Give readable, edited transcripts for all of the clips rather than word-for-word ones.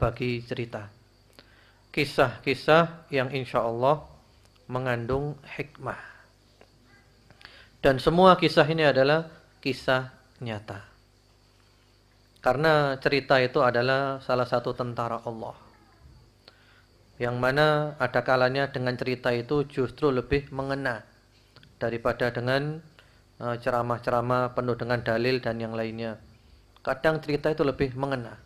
berbagi cerita. Kisah-kisah yang insya Allah mengandung hikmah. Dan semua kisah ini adalah kisah nyata. Karena cerita itu adalah salah satu tentara Allah. Yang mana ada kalanya dengan cerita itu justru lebih mengena daripada dengan ceramah-ceramah penuh dengan dalil dan yang lainnya. Kadang cerita itu lebih mengena.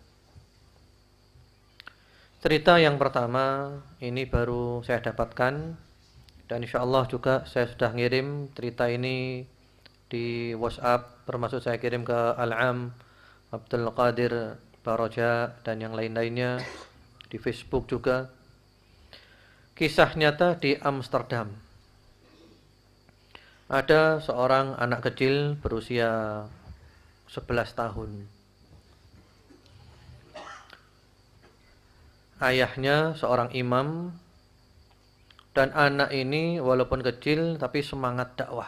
Cerita yang pertama ini baru saya dapatkan dan insya Allah juga saya sudah ngirim cerita ini di WhatsApp, termasuk saya kirim ke Al-Am Abdul Qadir Baroja dan yang lain-lainnya, di Facebook juga. Kisah nyata di Amsterdam. Ada seorang anak kecil berusia 11 tahun. Ayahnya seorang imam dan anak ini walaupun kecil tapi semangat dakwah.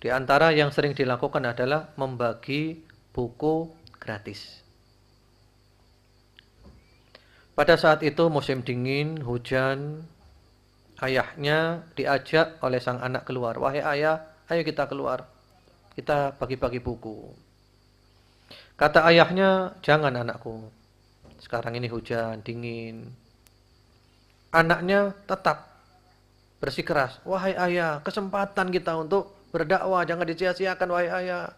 Di antara yang sering dilakukan adalah membagi buku gratis. Pada saat itu musim dingin, hujan, ayahnya diajak oleh sang anak keluar. Wahai ayah, ayo kita keluar. Kita bagi-bagi buku. Kata ayahnya, jangan anakku. Sekarang ini hujan, dingin. Anaknya tetap bersikeras. Wahai ayah, kesempatan kita untuk berdakwah, jangan disia-siakan wahai ayah.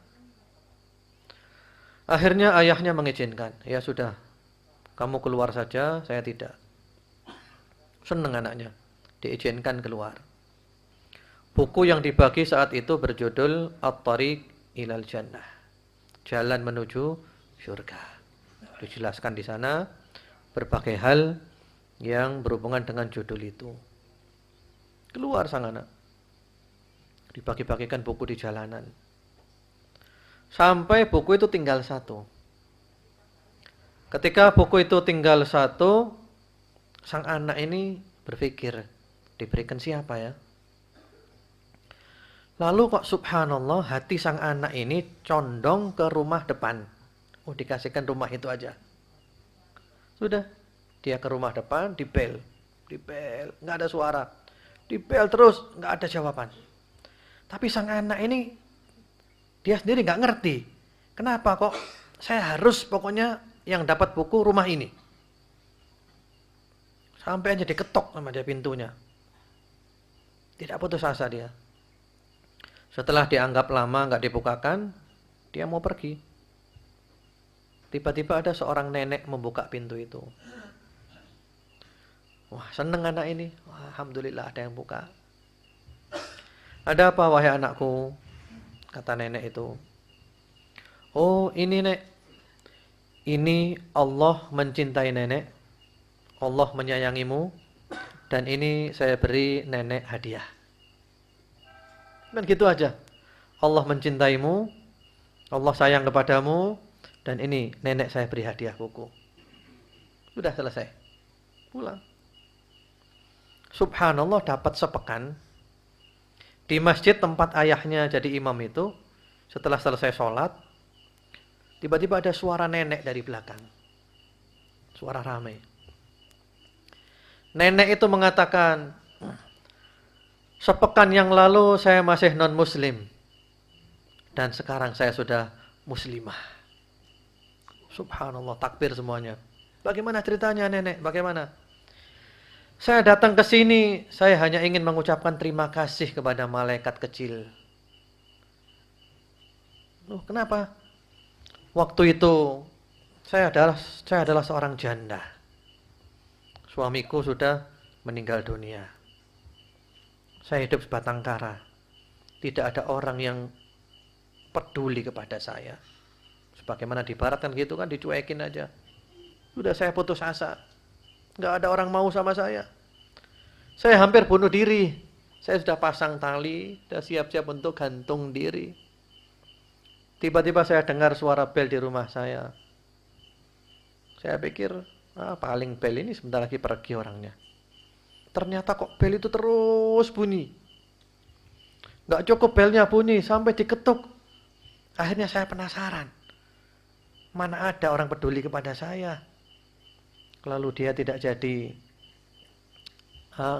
Akhirnya ayahnya mengizinkan. Ya sudah, kamu keluar saja, saya tidak. Senang anaknya, diizinkan keluar. Buku yang dibagi saat itu berjudul At-Tariq Ilal Jannah. Jalan menuju surga. Dijelaskan di sana berbagai hal yang berhubungan dengan judul itu. Keluar sang anak. Dibagi-bagikan buku di jalanan. Sampai buku itu tinggal satu. Ketika buku itu tinggal satu, sang anak ini berpikir, diberikan siapa ya? Lalu kok subhanallah hati sang anak ini condong ke rumah depan. Oh, dikasihkan rumah itu aja. Sudah, dia ke rumah depan, dibel, nggak ada suara. Dibel terus, nggak ada jawaban. Tapi sang anak ini dia sendiri nggak ngerti. Kenapa kok saya harus pokoknya yang dapat buku rumah ini. Sampai aja diketok sama dia pintunya. Tidak putus asa dia. Setelah dianggap lama nggak dibukakan, dia mau pergi. Tiba-tiba ada seorang nenek membuka pintu itu. Wah, seneng anak ini. Wah, alhamdulillah ada yang buka. Ada apa wahai anakku? Kata nenek itu. Oh, ini nek. Ini Allah mencintai nenek. Allah menyayangimu. Dan ini saya beri nenek hadiah. Dan gitu aja. Allah mencintaimu. Allah sayang kepadamu. Dan ini nenek saya beri hadiah buku. Sudah selesai. Pulang. Subhanallah dapat sepekan. Di masjid tempat ayahnya jadi imam itu, setelah selesai sholat, tiba-tiba ada suara nenek dari belakang. Suara ramai. Nenek itu mengatakan, sepekan yang lalu saya masih non-muslim. Dan sekarang saya sudah muslimah. Subhanallah, takbir semuanya. Bagaimana ceritanya nenek? Bagaimana? Saya datang ke sini, saya hanya ingin mengucapkan terima kasih kepada malaikat kecil. Loh, kenapa? Waktu itu saya adalah seorang janda. Suamiku sudah meninggal dunia. Saya hidup sebatang kara. Tidak ada orang yang peduli kepada saya. Sebagaimana di barat kan gitu kan, dicuekin aja. Sudah saya putus asa. Nggak ada orang mau sama saya. Saya hampir bunuh diri. Saya sudah pasang tali, sudah siap-siap untuk gantung diri. Tiba-tiba saya dengar suara bel di rumah saya. Saya pikir, paling bel ini sebentar lagi pergi orangnya. Ternyata kok bel itu terus bunyi. Nggak cukup belnya bunyi, sampai diketuk. Akhirnya saya penasaran. Mana ada orang peduli kepada saya. Lalu dia tidak jadi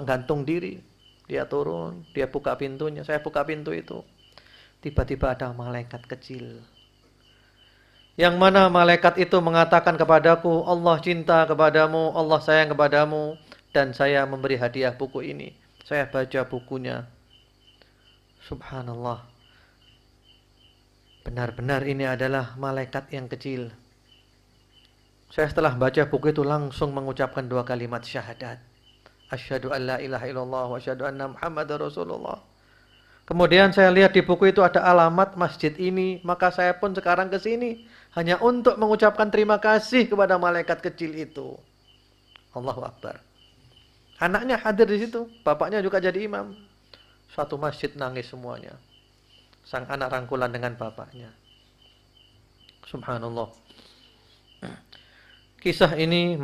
gantung diri. Dia turun, dia buka pintunya. Saya buka pintu itu. Tiba-tiba ada malaikat kecil. Yang mana malaikat itu mengatakan kepadaku, Allah cinta kepadamu, Allah sayang kepadamu. Dan saya memberi hadiah buku ini. Saya baca bukunya. Subhanallah. Benar-benar ini adalah malaikat yang kecil. Saya setelah baca buku itu langsung mengucapkan 2 kalimat syahadat. Asyhadu an la ilaha illallah wa asyhadu anna Muhammadar Rasulullah. Kemudian saya lihat di buku itu ada alamat masjid ini, maka saya pun sekarang ke sini hanya untuk mengucapkan terima kasih kepada malaikat kecil itu. Allahu Akbar. Anaknya hadir di situ, bapaknya juga jadi imam. Satu masjid nangis semuanya. Sang anak rangkulan dengan bapaknya. Subhanallah. Kisah ini